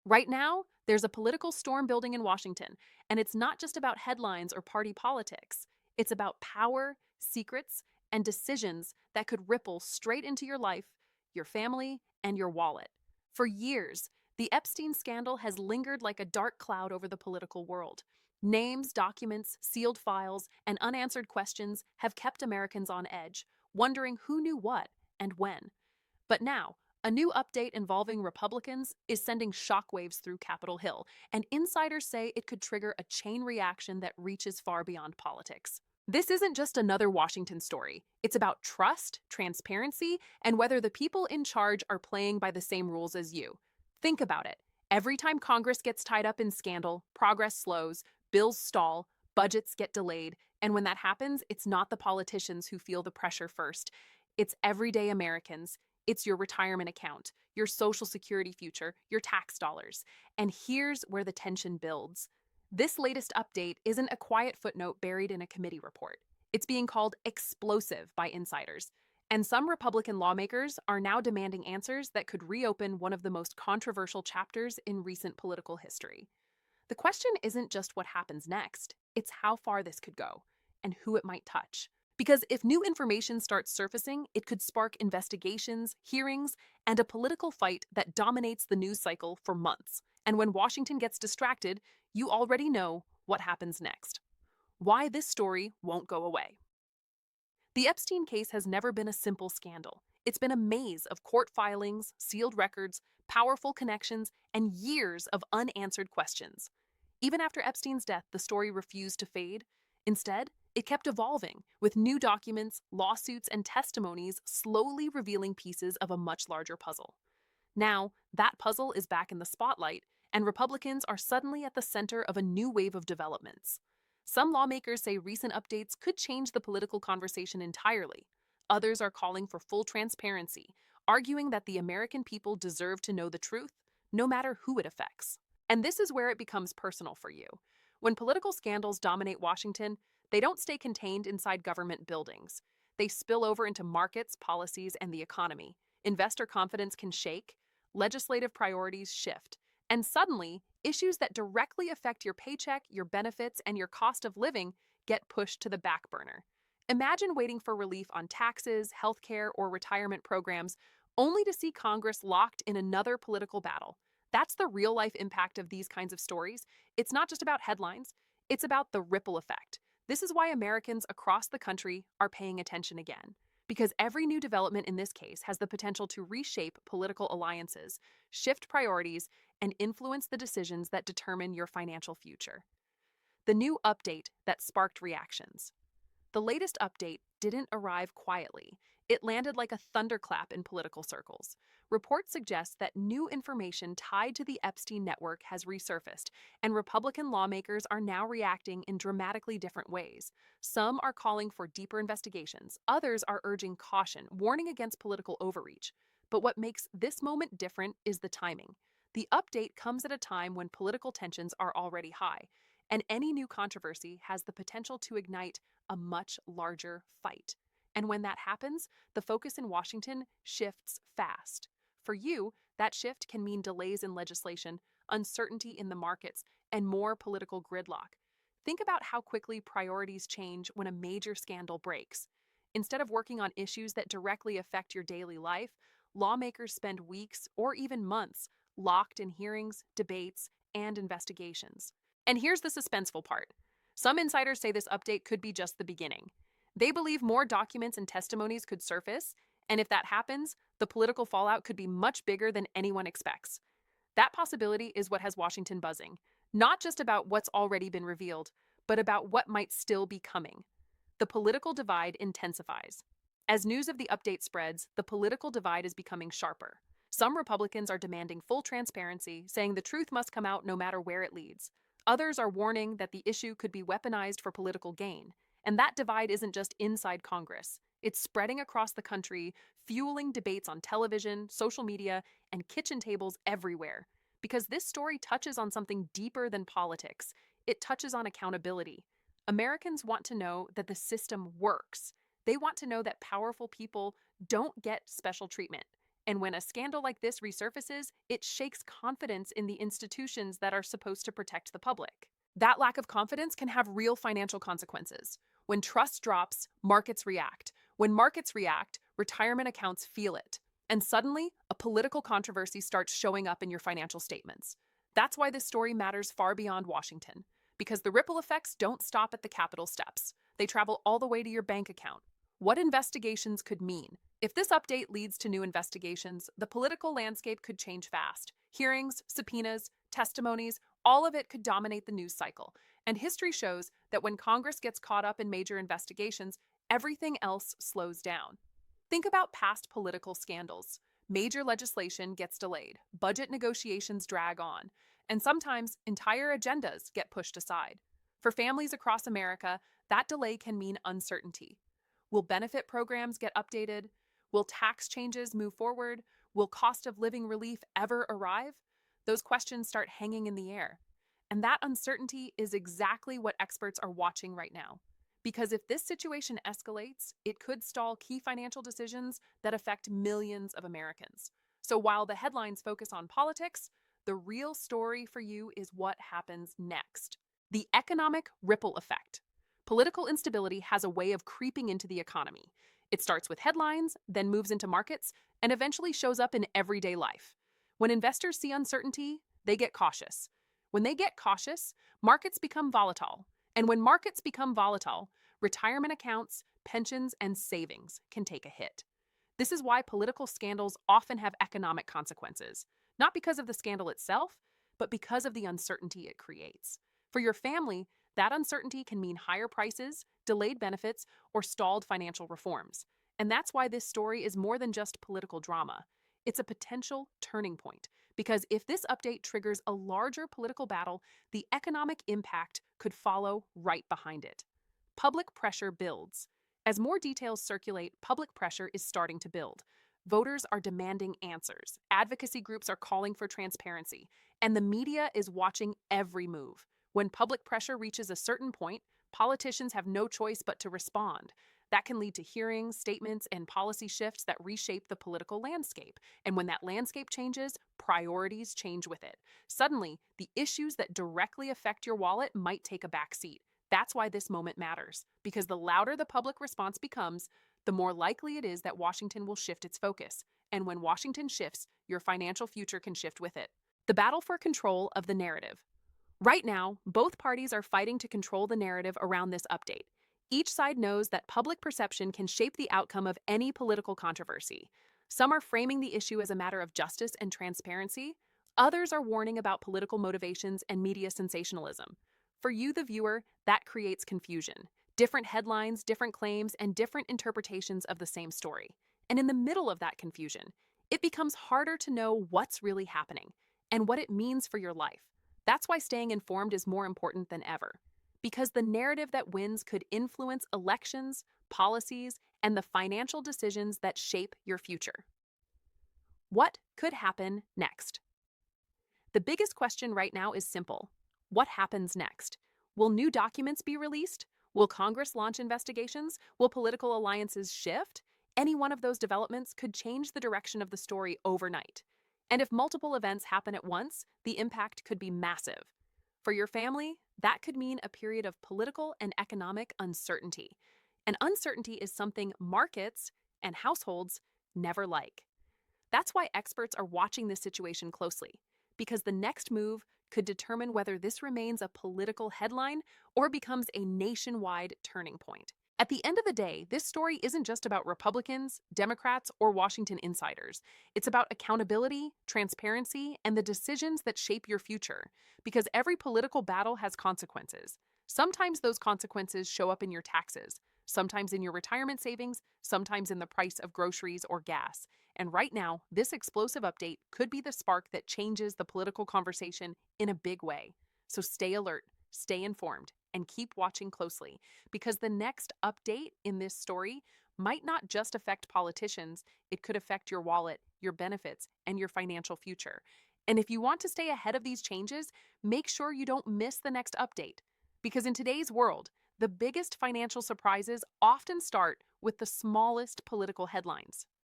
Right now, there's a political storm building in Washington, and it's not just about headlines or party politics. It's about power, secrets, and decisions that could ripple straight into your life, your family, and your wallet. For years, the Epstein scandal has lingered like a dark cloud over the political world. Names, documents, sealed files, and unanswered questions have kept Americans on edge, wondering who knew what and when. But now, a new update involving Republicans is sending shockwaves through Capitol Hill, and insiders say it could trigger a chain reaction that reaches far beyond politics. This isn't just another Washington story. It's about trust, transparency, and whether the people in charge are playing by the same rules as you. Think about it. Every time Congress gets tied up in scandal, progress slows, bills stall, budgets get delayed, and when that happens, it's not the politicians who feel the pressure first. It's everyday Americans. It's your retirement account, your social security future, your tax dollars. And here's where the tension builds. This latest update isn't a quiet footnote buried in a committee report. It's being called explosive by insiders. And some Republican lawmakers are now demanding answers that could reopen one of the most controversial chapters in recent political history. The question isn't just what happens next, it's how far this could go and who it might touch. Because if new information starts surfacing, it could spark investigations, hearings, and a political fight that dominates the news cycle for months. And when Washington gets distracted, you already know what happens next. Why this story won't go away. The Epstein case has never been a simple scandal. It's been a maze of court filings, sealed records, powerful connections, and years of unanswered questions. Even after Epstein's death, the story refused to fade. Instead, it kept evolving, with new documents, lawsuits, and testimonies slowly revealing pieces of a much larger puzzle. Now, that puzzle is back in the spotlight, and Republicans are suddenly at the center of a new wave of developments. Some lawmakers say recent updates could change the political conversation entirely. Others are calling for full transparency, arguing that the American people deserve to know the truth, no matter who it affects. And this is where it becomes personal for you. When political scandals dominate Washington, they don't stay contained inside government buildings. They spill over into markets, policies, and the economy. Investor confidence can shake, legislative priorities shift, and suddenly, issues that directly affect your paycheck, your benefits, and your cost of living get pushed to the back burner. Imagine waiting for relief on taxes, healthcare, or retirement programs, only to see Congress locked in another political battle. That's the real life impact of these kinds of stories. It's not just about headlines, it's about the ripple effect. This is why Americans across the country are paying attention again. Because every new development in this case has the potential to reshape political alliances, shift priorities, and influence the decisions that determine your financial future. The new update that sparked reactions. The latest update didn't arrive quietly. It landed like a thunderclap in political circles. Reports suggest that new information tied to the Epstein network has resurfaced, and Republican lawmakers are now reacting in dramatically different ways. Some are calling for deeper investigations, others are urging caution, warning against political overreach. But what makes this moment different is the timing. The update comes at a time when political tensions are already high, and any new controversy has the potential to ignite a much larger fight. And when that happens, the focus in Washington shifts fast. For you, that shift can mean delays in legislation, uncertainty in the markets, and more political gridlock. Think about how quickly priorities change when a major scandal breaks. Instead of working on issues that directly affect your daily life, lawmakers spend weeks or even months locked in hearings, debates, and investigations. And here's the suspenseful part. Some insiders say this update could be just the beginning. They believe more documents and testimonies could surface, and if that happens, the political fallout could be much bigger than anyone expects. That possibility is what has Washington buzzing, not just about what's already been revealed, but about what might still be coming. The political divide intensifies. As news of the update spreads, the political divide is becoming sharper. Some Republicans are demanding full transparency, saying the truth must come out no matter where it leads. Others are warning that the issue could be weaponized for political gain. And that divide isn't just inside Congress. It's spreading across the country, fueling debates on television, social media, and kitchen tables everywhere. Because this story touches on something deeper than politics. It touches on accountability. Americans want to know that the system works. They want to know that powerful people don't get special treatment. And when a scandal like this resurfaces, it shakes confidence in the institutions that are supposed to protect the public. That lack of confidence can have real financial consequences. When trust drops, markets react. When markets react, retirement accounts feel it. And suddenly, a political controversy starts showing up in your financial statements. That's why this story matters far beyond Washington, because the ripple effects don't stop at the Capitol steps. They travel all the way to your bank account. What investigations could mean? If this update leads to new investigations, the political landscape could change fast. Hearings, subpoenas, testimonies, all of it could dominate the news cycle. And history shows that when Congress gets caught up in major investigations, everything else slows down. Think about past political scandals. Major legislation gets delayed, budget negotiations drag on, and sometimes entire agendas get pushed aside. For families across America, that delay can mean uncertainty. Will benefit programs get updated? Will tax changes move forward? Will cost of living relief ever arrive? Those questions start hanging in the air. And that uncertainty is exactly what experts are watching right now. Because if this situation escalates, it could stall key financial decisions that affect millions of Americans. So while the headlines focus on politics, the real story for you is what happens next. The economic ripple effect. Political instability has a way of creeping into the economy. It starts with headlines, then moves into markets, and eventually shows up in everyday life. When investors see uncertainty, they get cautious. When they get cautious, markets become volatile. And when markets become volatile, retirement accounts, pensions, and savings can take a hit. This is why political scandals often have economic consequences, not because of the scandal itself, but because of the uncertainty it creates. For your family, that uncertainty can mean higher prices, delayed benefits, or stalled financial reforms. And that's why this story is more than just political drama. It's a potential turning point, because if this update triggers a larger political battle, the economic impact could follow right behind it. Public pressure builds. As more details circulate, public pressure is starting to build. Voters are demanding answers, advocacy groups are calling for transparency, and the media is watching every move. When public pressure reaches a certain point, politicians have no choice but to respond. That can lead to hearings, statements, and policy shifts that reshape the political landscape. And when that landscape changes, priorities change with it. Suddenly, the issues that directly affect your wallet might take a back seat. That's why this moment matters, because the louder the public response becomes, the more likely it is that Washington will shift its focus. And when Washington shifts, your financial future can shift with it. The battle for control of the narrative. Right now, both parties are fighting to control the narrative around this update. Each side knows that public perception can shape the outcome of any political controversy. Some are framing the issue as a matter of justice and transparency. Others are warning about political motivations and media sensationalism. For you, the viewer, that creates confusion. Different headlines, different claims, and different interpretations of the same story. And in the middle of that confusion, it becomes harder to know what's really happening and what it means for your life. That's why staying informed is more important than ever. Because the narrative that wins could influence elections, policies, and the financial decisions that shape your future. What could happen next? The biggest question right now is simple. What happens next? Will new documents be released? Will Congress launch investigations? Will political alliances shift? Any one of those developments could change the direction of the story overnight. And if multiple events happen at once, the impact could be massive. For your family, that could mean a period of political and economic uncertainty. And uncertainty is something markets and households never like. That's why experts are watching this situation closely, because the next move could determine whether this remains a political headline or becomes a nationwide turning point. At the end of the day, this story isn't just about Republicans, Democrats, or Washington insiders. It's about accountability, transparency, and the decisions that shape your future. Because every political battle has consequences. Sometimes those consequences show up in your taxes, sometimes in your retirement savings, sometimes in the price of groceries or gas. And right now, this explosive update could be the spark that changes the political conversation in a big way. So stay alert, stay informed, and keep watching closely, because the next update in this story might not just affect politicians, it could affect your wallet, your benefits, and your financial future. And if you want to stay ahead of these changes, make sure you don't miss the next update. Because in today's world, the biggest financial surprises often start with the smallest political headlines.